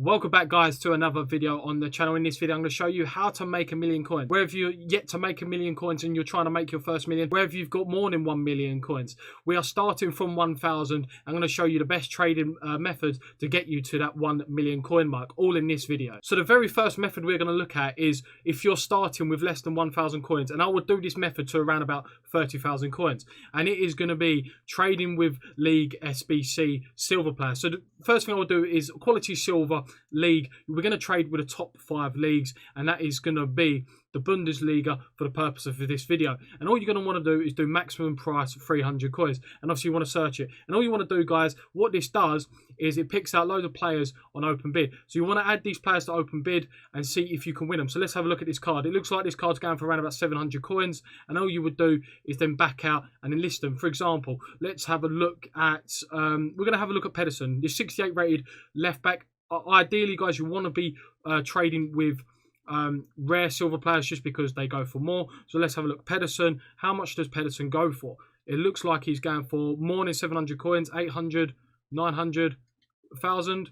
Welcome back, guys, to another video on the channel. In this video, I'm going to show you how to make 1 million coins. Wherever you're yet to make 1 million coins and you're trying to make your first million, wherever you've got more than 1 million coins, we are starting from 1,000. I'm going to show you the best trading methods to get you to that 1 million coin mark, all in this video. So the very first method we're going to look at is if you're starting with less than 1,000 coins, and I would do this method to around about 30,000 coins, and it is going to be trading with League SBC silver players. So the first thing I will do is quality silver league. We're going to trade with the top 5 leagues, and that is going to be the Bundesliga for the purpose of this video. And all you're going to want to do is do maximum price 300 coins, and obviously you want to search it. And all you want to do, guys, what this does is it picks out loads of players on open bid. So you want to add these players to open bid and see if you can win them. So let's have a look at this card. It looks like this card's going for around about 700 coins, and all you would do is then back out and enlist them. For example, let's have a look at we're going to have a look at Pedersen, the 68 rated left back. Ideally, guys, you want to be trading with rare silver players just because they go for more. So let's have a look. Pedersen, how much does Pedersen go for? It looks like he's going for more than 700 coins, 800, 900, 1,000.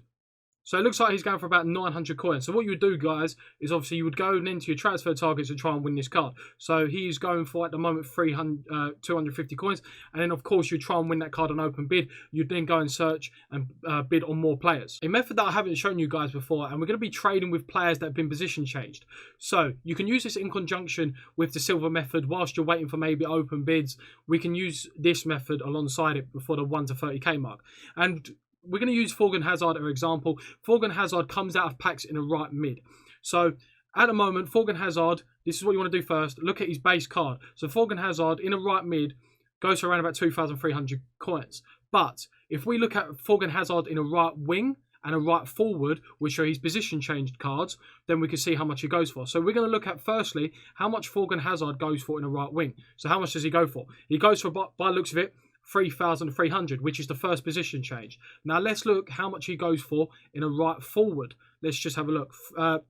So it looks like he's going for about 900 coins. So what you would do, guys, is obviously you would go into your transfer targets and try and win this card. So he's going for, at the moment, 250 coins. And then, of course, you try and win that card on open bid. You'd then go and search and bid on more players. A method that I haven't shown you guys before, and we're going to be trading with players that have been position changed. So you can use this in conjunction with the silver method whilst you're waiting for maybe open bids. We can use this method alongside it before the 1 to 30k mark. And we're going to use Thorgan Hazard as an example. Thorgan Hazard comes out of packs in a right mid. So at the moment, Thorgan Hazard, this is what you want to do first. Look at his base card. So Thorgan Hazard in a right mid goes for around about 2,300 coins. But if we look at Thorgan Hazard in a right wing and a right forward, which are his position changed cards, then we can see how much he goes for. So we're going to look at, firstly, how much Thorgan Hazard goes for in a right wing. So how much does he go for? He goes for, by the looks of it, 3,300, which is the first position change. Now let's look how much he goes for in a right forward. Let's just have a look. Well,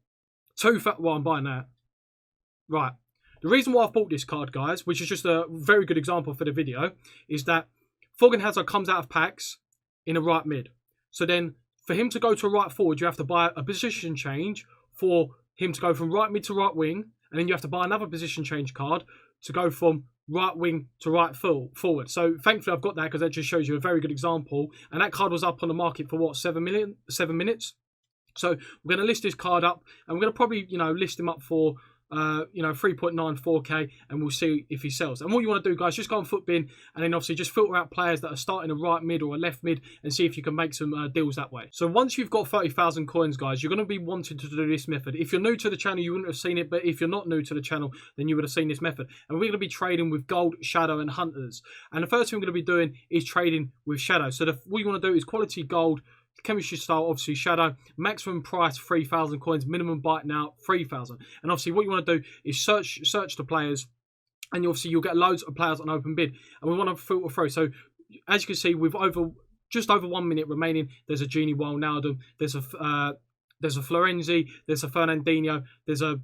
I'm buying that. Right. The reason why I've bought this card, guys, which is just a very good example for the video, is that Thorgan Hazard comes out of packs in a right mid. So then for him to go to a right forward, you have to buy a position change for him to go from right mid to right wing, and then you have to buy another position change card to go from right wing to right forward. So thankfully I've got that because that just shows you a very good example. And that card was up on the market for what, 7 minutes. So we're going to list this card up, and we're going to probably, list him up for 3.94k, and we'll see if he sells. And what you want to do, guys, just go on FootBin, and then obviously just filter out players that are starting a right mid or a left mid and see if you can make some deals that way. So once you've got 30,000 coins, guys, you're going to be wanting to do this method. If you're new to the channel, you wouldn't have seen it, but if you're not new to the channel, then you would have seen this method. And we're going to be trading with gold, shadow, and hunters. And the first thing we're going to be doing is trading with shadow. So what you want to do is quality gold, chemistry style, obviously shadow, maximum price 3,000 coins, minimum bite now 3,000. And obviously what you want to do is search the players, and you'll get loads of players on open bid, and we want to filter through. So as you can see, with just over 1 minute remaining, there's a Genie Wijnaldum, there's a Florenzi, there's a Fernandinho, there's a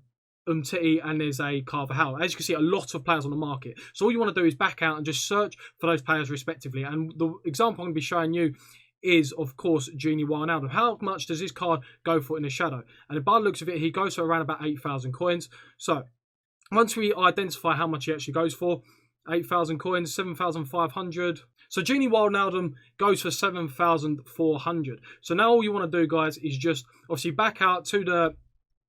Umtiti, and there's a Carvajal. As you can see, a lot of players on the market. So all you want to do is back out and just search for those players respectively. And the example I'm going to be showing you is, of course, Genie Wijnaldum. How much does this card go for in the shadow? And by the looks of it, he goes for around about 8,000 coins. So once we identify how much he actually goes for, 8,000 coins, 7,500. So Genie Wijnaldum goes for 7,400. So now all you want to do, guys, is just obviously back out to the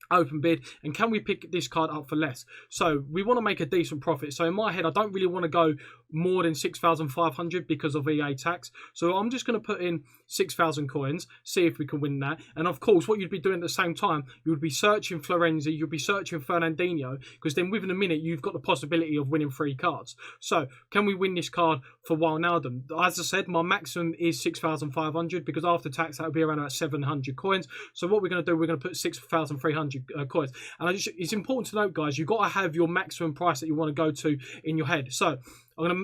open bid, and can we pick this card up for less? So we want to make a decent profit. So in my head, I don't really want to go more than 6,500 because of EA tax. So I'm just going to put in 6,000 coins, see if we can win that. And of course, what you'd be doing at the same time, you would be searching Florenzi, you'd be searching Fernandinho, because then within a minute, you've got the possibility of winning 3 cards. So can we win this card for Wijnaldum? As I said, my maximum is 6,500 because after tax, that would be around about 700 coins. So what we're going to do, we're going to put 6,300 coins. And it's important to note, guys, you've got to have your maximum price that you want to go to in your head. So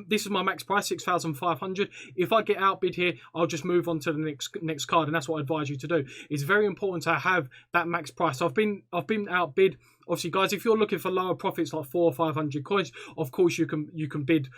this is my max price, 6,500. If I get outbid here, I'll just move on to the next card, and that's what I advise you to do. It's very important to have that max price. I've been outbid. Obviously, guys, if you're looking for lower profits like 400 or 500 coins, of course you can bid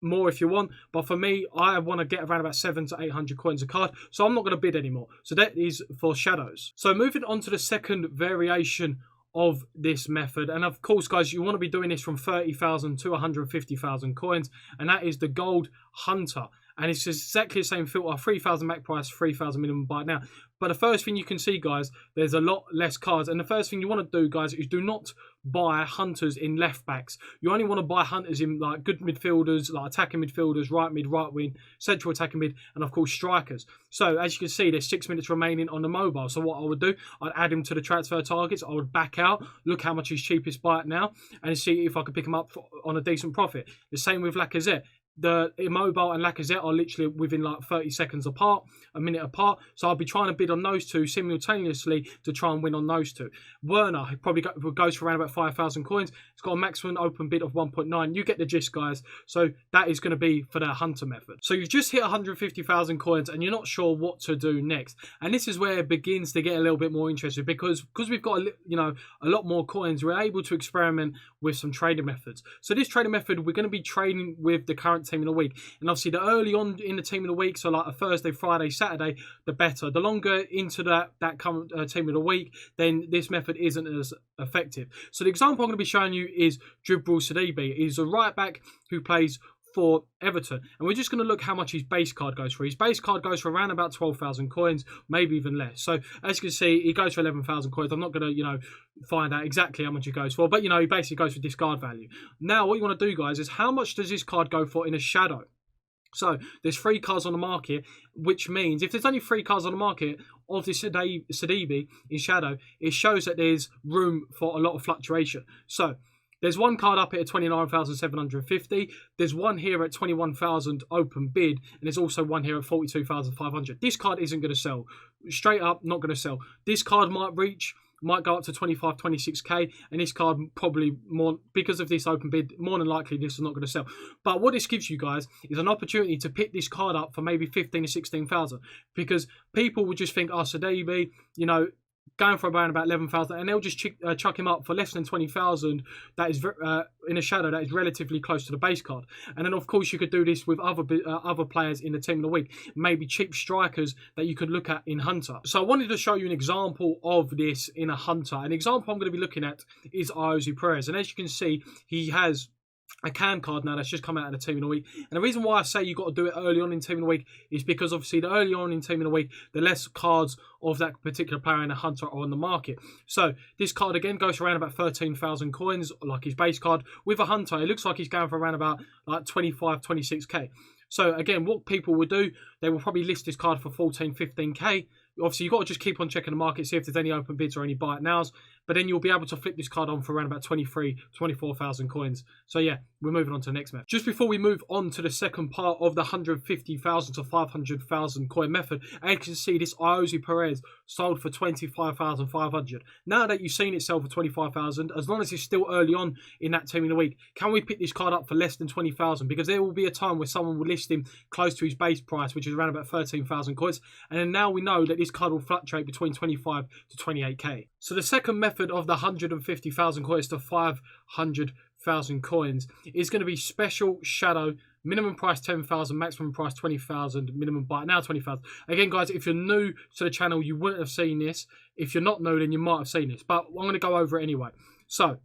more if you want, but for me, I want to get around about 700 to 800 coins a card, so I'm not going to bid anymore. So that is for shadows. So moving on to the second variation of this method, and of course guys, you want to be doing this from 30,000 to 150,000 coins, and that is the gold hunter. And it's exactly the same filter, 3,000 max price, 3,000 minimum buy now. But the first thing you can see, guys, there's a lot less cards. And the first thing you want to do, guys, is do not buy hunters in left backs. You only want to buy hunters in like good midfielders, like attacking midfielders, right mid, right wing, central attacking mid, and of course strikers. So as you can see, there's 6 minutes remaining on the mobile. So what I would do, I'd add him to the transfer targets. I would back out, look how much he's cheapest buy it now, and see if I could pick him up on a decent profit. The same with Lacazette. The Immobile and Lacazette are literally within like 30 seconds apart, a minute apart. So I'll be trying to bid on those two simultaneously to try and win on those two. Werner probably goes for around about 5,000 coins. It's got a maximum open bid of 1.9. You get the gist, guys. So that is going to be for the hunter method. So you've just hit 150,000 coins and you're not sure what to do next. And this is where it begins to get a little bit more interesting, because we've got a lot more coins, we're able to experiment with some trading methods. So this trading method, we're going to be trading with the current team in the week, and obviously the early on in the team of the week, so like a Thursday, Friday, Saturday, the better. The longer into that current team of the week, then this method isn't as effective. So the example I'm going to be showing you is Djibril Sidibe. He's a right back who plays for Everton, and we're just going to look how much his base card goes for. His base card goes for around about 12,000 coins, maybe even less. So as you can see, he goes for 11,000 coins. I'm not going to find out exactly how much he goes for, but he basically goes for discard value. Now what you want to do, guys, is how much does this card go for in a shadow? So there's 3 cards on the market, which means if there's only 3 cards on the market of this Sidibe in shadow, it shows that there's room for a lot of fluctuation. So there's one card up here at 29,750. There's one here at 21,000 open bid, and there's also one here at 42,500. This card isn't going to sell. Straight up, not going to sell. This card might go up to 25, 26k, and this card probably more, because of this open bid, more than likely this is not going to sell. But what this gives you guys is an opportunity to pick this card up for maybe 15 to 16,000, because people would just think, oh, Sidibe, going for around about 11,000, and they'll just chuck him up for less than 20,000. That is in a shadow that is relatively close to the base card. And then of course you could do this with other players in the team of the week, maybe cheap strikers that you could look at in hunter. So I wanted to show you an example of this in a hunter. An example I'm going to be looking at is Ayoze Perez, and as you can see, he has a cam card now that's just come out of the team in the week. And the reason why I say you've got to do it early on in team in the week is because obviously the early on in team in the week, the less cards of that particular player in a hunter are on the market. So this card again goes for around about 13,000 coins, like his base card. With a hunter, it looks like he's going for around about like 25, 26k. So again, what people will do, they will probably list this card for 14, 15k. Obviously, you've got to just keep on checking the market, see if there's any open bids or any buy it nows. But then you'll be able to flip this card on for around about 23, 24,000 coins. So yeah, we're moving on to the next method. Just before we move on to the second part of the 150,000 to 500,000 coin method, as you can see, this Ayoze Perez sold for 25,500. Now that you've seen it sell for 25,000, as long as it's still early on in that team in the week, can we pick this card up for less than 20,000? Because there will be a time where someone will list him close to his base price, which is around about 13,000 coins. And then now we know that this card will fluctuate between 25 to 28k. So the second method of the 150,000 coins to 500,000 coins is going to be special shadow, minimum price 10,000, maximum price 20,000, minimum buy now 20,000. Again, guys, if you're new to the channel, you wouldn't have seen this. If you're not new, then you might have seen this, but I'm going to go over it anyway. So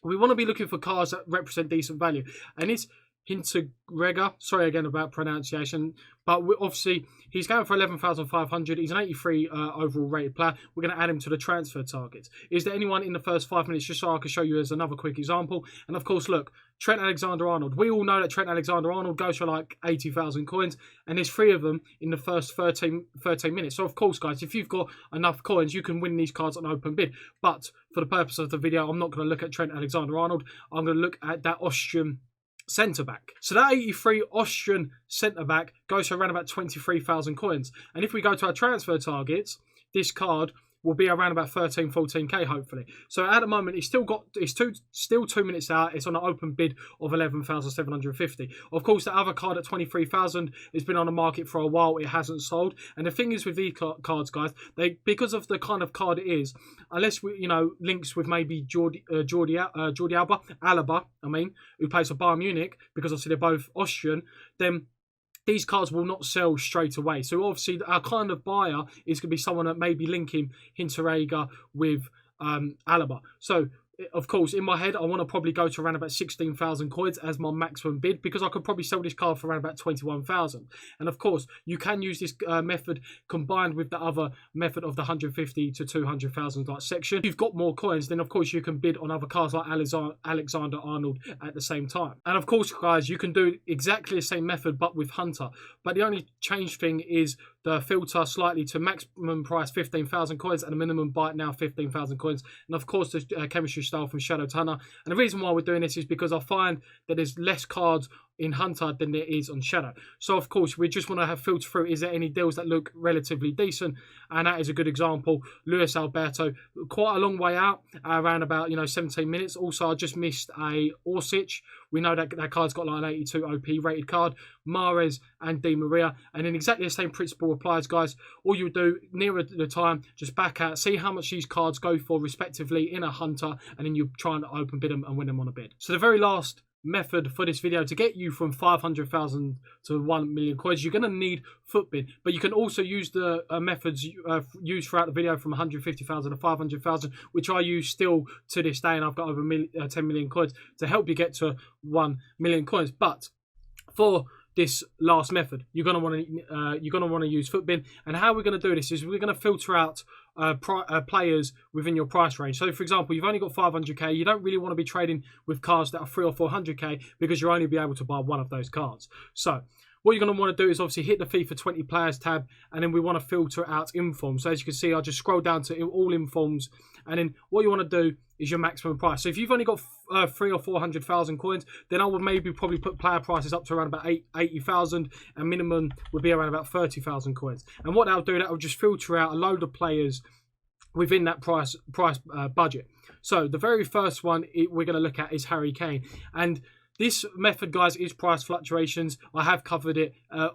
we want to be looking for cards that represent decent value, and it's Hinteregger, sorry again about pronunciation, but obviously he's going for 11,500. He's an 83 overall rated player. We're going to add him to the transfer targets. Is there anyone in the first 5 minutes, just so I can show you as another quick example? And of course, look, Trent Alexander-Arnold. We all know that Trent Alexander-Arnold goes for like 80,000 coins, and there's 3 of them in the first 13 minutes. So of course, guys, if you've got enough coins, you can win these cards on open bid. But for the purpose of the video, I'm not going to look at Trent Alexander-Arnold. I'm going to look at that Austrian centre-back. So that 83 Austrian centre-back goes for around about 23,000 coins. And if we go to our transfer targets, this card will be around about 13, 14k hopefully. So at the moment, it's still 2 minutes out. It's on an open bid of 11,750. Of course, the other card at 23,000 has been on the market for a while. It hasn't sold. And the thing is with these cards, guys, because of the kind of card it is, unless we, links with maybe Alaba, who plays for Bayern Munich, because obviously they're both Austrian, then these cards will not sell straight away. So obviously our kind of buyer is going to be someone that may be linking Hinteregger with Alaba. So of course, in my head, I want to probably go to around about 16,000 coins as my maximum bid, because I could probably sell this card for around about 21,000. And of course, you can use this method combined with the other method of the 150 to 200,000 like section. If you've got more coins, then of course you can bid on other cards like Alexander-Arnold at the same time. And of course, guys, you can do exactly the same method but with Hunter. But the only change thing is the filter slightly to maximum price 15,000 coins and a minimum buy now 15,000 coins. And of course, the chemistry style from Shadow Tunner. And the reason why we're doing this is because I find that there's less cards in Hunter than there is on Shadow. So of course, we just want to have filter through, is there any deals that look relatively decent? And that is a good example. Luis Alberto, quite a long way out, around about 17 minutes. Also, I just missed a Orsic. We know that that card's got like an 82 OP rated card. Mahrez and Di Maria. And then exactly the same principle applies, guys. All you do nearer the time, just back out, see how much these cards go for respectively in a Hunter, and then you try and open bid them and win them on a bid. So the very last method for this video to get you from 500,000 to 1 million coins, you're going to need footbin, but you can also use the methods used throughout the video from 150,000 to 500,000, which I use still to this day, and I've got over 10 million coins to help you get to 1 million coins. But for this last method, you're going to want to use footbin. And how we're going to do this is we're going to filter out players within your price range. So for example, you've only got 500k, you don't really want to be trading with cards that are 300 or 400k, because you'll only be able to buy one of those cards. So what you're going to want to do is obviously hit the FIFA 20 players tab, and then we want to filter out informs. So as you can see, I'll just scroll down to all informs, and then what you want to do is your maximum price. So if you've only got 300,000 or 400,000 coins, then I would probably put player prices up to around about 80,000, and minimum would be around about 30,000 coins. And what that'll do, that will just filter out a load of players within that price budget. So the very first one we're going to look at is Harry Kane. And this method, guys, is price fluctuations. I have covered it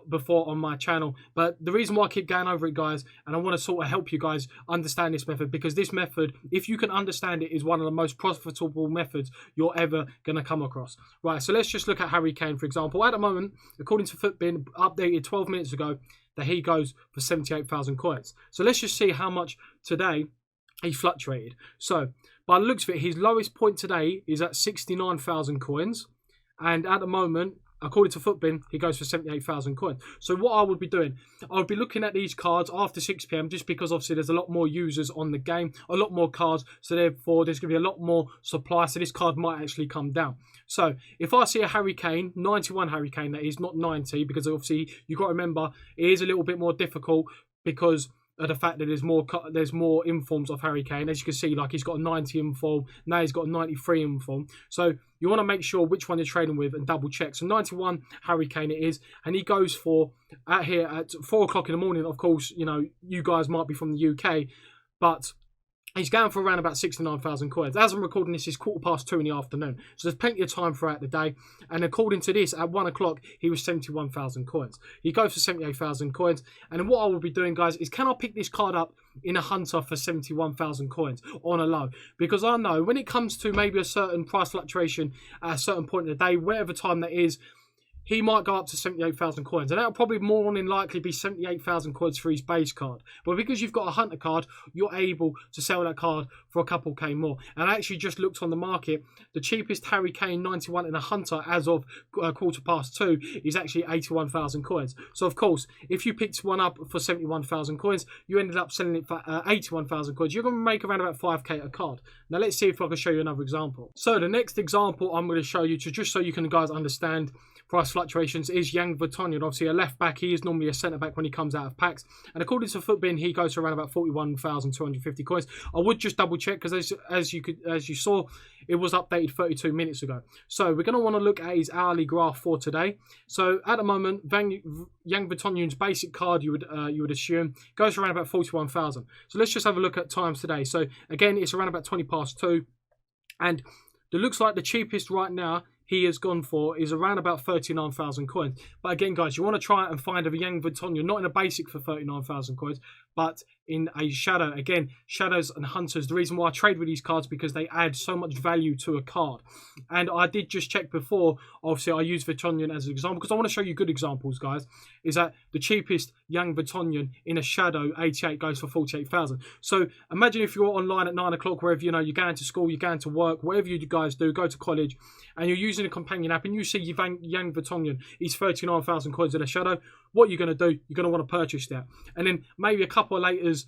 before on my channel. But the reason why I keep going over it, guys, and I want to sort of help you guys understand this method, because this method, if you can understand it, is one of the most profitable methods you're ever going to come across. Right, so let's just look at Harry Kane, for example. At the moment, according to Footbin, updated 12 minutes ago, that he goes for 78,000 coins. So let's just see how much today he fluctuated. So by the looks of it, his lowest point today is at 69,000 coins. And at the moment, according to Footbin, he goes for 78,000 coins. So what I would be doing, I would be looking at these cards after 6 p.m. just because obviously there's a lot more users on the game, a lot more cards. So therefore, there's going to be a lot more supply. So this card might actually come down. So if I see a Harry Kane, 91 Harry Kane, that is not 90, because obviously you've got to remember it is a little bit more difficult because of the fact that there's more informs of Harry Kane. As you can see, like he's got a 90 inform, now he's got a 93 inform. So you want to make sure which one you're trading with and double check. So 91 Harry Kane it is, and he goes for here at 4 o'clock in the morning. Of course, you guys might be from the UK, but he's going for around about 69,000 coins. As I'm recording this, it's 2:15 in the afternoon. So there's plenty of time throughout the day. And according to this, at 1 o'clock, he was 71,000 coins. He goes for 78,000 coins. And then what I will be doing, guys, is can I pick this card up in a Hunter for 71,000 coins on a low? Because I know when it comes to maybe a certain price fluctuation at a certain point in the day, whatever time that is, he might go up to 78,000 coins. And that'll probably more than likely be 78,000 coins for his base card. But because you've got a Hunter card, you're able to sell that card for a couple K more. And I actually just looked on the market. The cheapest Harry Kane 91 in a Hunter as of 2:15 is actually 81,000 coins. So of course, if you picked one up for 71,000 coins, you ended up selling it for 81,000 coins. You're going to make around about 5K a card. Now let's see if I can show you another example. So the next example I'm going to show you, just so you can guys understand price fluctuations is Yang Vertonghen. Obviously a left back, he is normally a centre back when he comes out of packs. And according to Footbin, he goes for around about 41,250 coins. I would just double check because as you saw, it was updated 32 minutes ago. So we're going to want to look at his hourly graph for today. So at the moment, Yang Vertonghen's basic card, you would assume, goes for around about 41,000. So let's just have a look at times today. So again, it's around about 20 past 2. And it looks like the cheapest right now he has gone for is around about 39,000 coins. But again, guys, you want to try and find a Yang Vertonghen, not in a basic for 39,000 coins, but in a shadow. Again, shadows and hunters, the reason why I trade with these cards because they add so much value to a card. And I did just check before, obviously I use Vertonghen as an example because I want to show you good examples, guys, is that the cheapest Yang Vertonghen in a shadow 88 goes for 48,000. So imagine if you're online at 9 o'clock, wherever, you know, you're going to school, you're going to work, whatever you guys do, go to college, and you're using a companion app and you see Yang Vertonghen, he's 39,000 coins in a shadow. What you're going to do, you're going to want to purchase that. And then maybe a couple of laters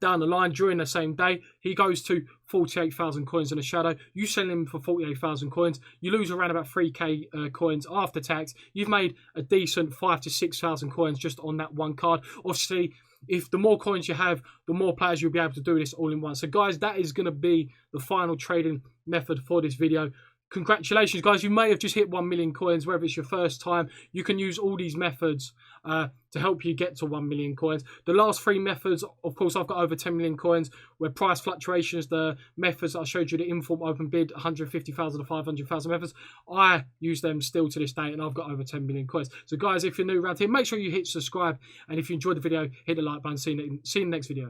down the line during the same day, he goes to 48,000 coins in a shadow. You sell him for 48,000 coins. You lose around about 3k coins after tax. You've made a decent 5,000 to 6,000 coins just on that one card. Obviously, if the more coins you have, the more players you'll be able to do this all in one. So guys, that is going to be the final trading method for this video. Congratulations, guys. You may have just hit 1 million coins, whether it's your first time. You can use all these methods to help you get to 1 million coins. The last 3 methods, of course, I've got over 10 million coins, where price fluctuations, the methods I showed you, the inform open bid, 150,000 to 500,000 methods, I use them still to this day, and I've got over 10 million coins. So, guys, if you're new around here, make sure you hit subscribe. And if you enjoyed the video, hit the like button. See you in the next video.